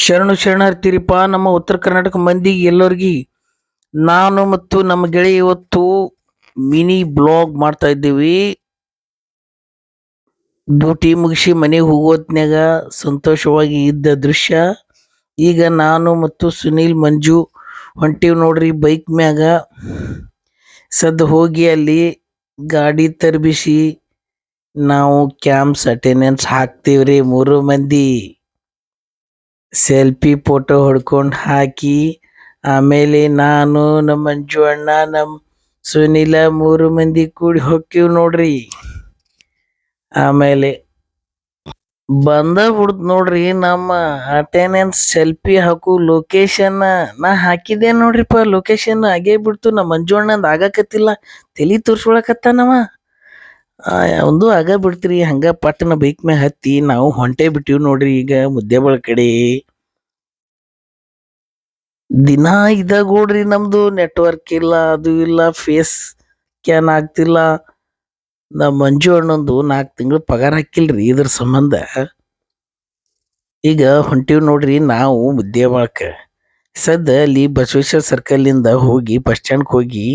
ಶರಣಾರ್ಥಿರಿಪ್ಪ ನಮ್ಮ ಉತ್ತರ ಕರ್ನಾಟಕ ಮಂದಿ ಎಲ್ಲರಿಗಿ ನಾನು ಮತ್ತು ನಮ್ಮ ಗೆಳೆಯ ಇವತ್ತು ಮಿನಿ ಬ್ಲಾಗ್ ಮಾಡ್ತಾ ಇದ್ದೀವಿ. ಡ್ಯೂಟಿ ಮುಗಿಸಿ ಮನೆಗೆ ಹೋಗೋತ್ನ್ಯಾಗ ಸಂತೋಷವಾಗಿ ಇದ್ದ ದೃಶ್ಯ. ಈಗ ನಾನು ಮತ್ತು ಸುನೀಲ್ ಮಂಜು ಹೊಂಟೀವಿ ನೋಡ್ರಿ ಬೈಕ್ ಮ್ಯಾಗ. ಹೋಗಿ ಅಲ್ಲಿ ಗಾಡಿ ತರ್ಬಿಸಿ ನಾವು ಕ್ಯಾಂಪ್ಸ್ ಅಟೆಂಡೆನ್ಸ್ ಹಾಕ್ತೀವ್ರಿ. 3 ಮಂದಿ ಸೆಲ್ಫಿ ಫೋಟೋ ಹೊಡ್ಕೊಂಡು ಹಾಕಿ, ಆಮೇಲೆ ನಾನು ನಮ್ಮ ಮಂಜು ಅಣ್ಣ ನಮ್ಮ ಸುನೀಲ 3 ಮಂದಿ ಕೂಡಿ ಹೊಕ್ಕಿವ್ ನೋಡ್ರಿ. ಆಮೇಲೆ ಬಂದ ಬಿಡ್ತು ನೋಡ್ರಿ ನಮ್ಮ ಅಟೆಂಡೆನ್ಸ್ ಸೆಲ್ಫಿ ಹಾಕು ಲೊಕೇಶನ್. ನಾ ಹಾಕಿದೆ ನೋಡ್ರಿಪ್ಪ ಲೊಕೇಶನ್ ಆಗೇ ಬಿಡ್ತು. ನಮ್ಮ ಮಂಜು ಅಣ್ಣಂದು ಆಗಕತ್ತಿಲ್ಲ, ತಲೆ ತೋರ್ಸ್ಕೊಳಕತ್ತಾನವ. ಒಂದು ಆಗ ಬಿಡ್ತೀರಿ ಹಂಗ ಪಟ್ಟನ ಬೈಕ್ ಮ್ಯಾಗ ಹತ್ತಿ ನಾವು ಹೊಂಟೇ ಬಿಟ್ಟಿವಿ ನೋಡ್ರಿ. ಈಗ ಮುದ್ದೇಬಳ ಕಡೆ ದಿನ ಇದಾಗೋಡ್ರಿ ನಮ್ದು ನೆಟ್ವರ್ಕ್ ಇಲ್ಲ, ಅದು ಇಲ್ಲ, ಫೇಸ್ ಕ್ಯಾನ್ ಆಗ್ತಿಲ್ಲ. ನಮ್ಮ ಮಂಜು ಅಣ್ಣಂದು 4 ತಿಂಗಳು ಪಗಾರ ಹಾಕಿಲ್ರಿ ಇದ್ರ ಸಂಬಂಧ. ಈಗ ಹೊಂಟಿವ್ ನೋಡ್ರಿ ನಾವು ಮುದ್ದೇಬಾಳಕ. ಅಲ್ಲಿ ಬಸವೇಶ್ವರ ಸರ್ಕಲ್ನಿಂದ ಹೋಗಿ ಬಸ್ ಸ್ಟ್ಯಾಂಡ್ಗೆ ಹೋಗಿ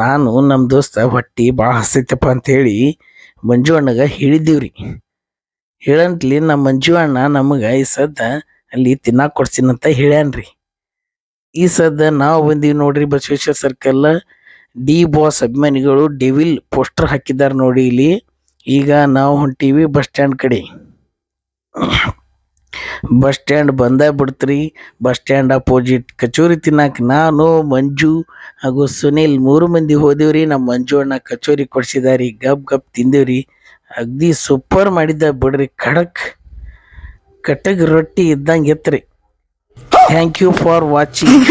ನಾನು ನಮ್ಮ ದೋಸ್ತ ಹೊಟ್ಟಿ ಭಾಳ ಹಸೈತಪ್ಪ ಅಂತೇಳಿ ಮಂಜು ಅಣ್ಣಗ ಹೇಳಿದ್ದೀವ್ರಿ. ಹೇಳಂತ್ಲಿ ನಮ್ಮ ಮಂಜು ಅಣ್ಣ ನಮಗೆ ಈ ಅಲ್ಲಿ ತಿನ್ನಾಕ ಕೊಡ್ಸಿನಂತ ಹೇಳ್ಯಾನ್ರಿ. ಈ ನಾವು ಬಂದೀವಿ ನೋಡ್ರಿ ಬಸವೇಶ್ವರ ಸರ್ಕಲ್. ಡಿ ಬಾಸ್ ಅಭಿಮಾನಿಗಳು ಡೆವಿಲ್ ಪೋಸ್ಟರ್ ಹಾಕಿದ್ದಾರೆ ನೋಡಿ ಇಲ್ಲಿ. ಈಗ ನಾವು ಹೊಂಟೀವಿ ಬಸ್ ಸ್ಟ್ಯಾಂಡ್ ಕಡೆ. ಬಸ್ ಸ್ಟ್ಯಾಂಡ್ ಬಂದ ಬಿಡ್ತ್ರಿ. ಬಸ್ ಸ್ಟ್ಯಾಂಡ್ ಅಪೋಸಿಟ್ ಕಚೋರಿ ತಿನ್ನಾಕ ನಾನು ಮಂಜು ಹಾಗೂ ಸುನೀಲ್ 3 ಮಂದಿ ಹೋದೇವ್ರಿ. ನಮ್ಮ ಮಂಜು ಅಣ್ಣ ಕಚೋರಿ ಕೊಡ್ಸಿದಾರಿ, ಗಪ್ ಗಪ್ ತಿಂದೇವ್ರಿ. ಅಗ್ದಿ ಸೂಪರ್ ಮಾಡಿದ್ದ ಬಿಡ್ರಿ. ಕಟಕ್ ರೊಟ್ಟಿ ಇದ್ದಂಗೆ ಎತ್ರಿ. Thank you for watching.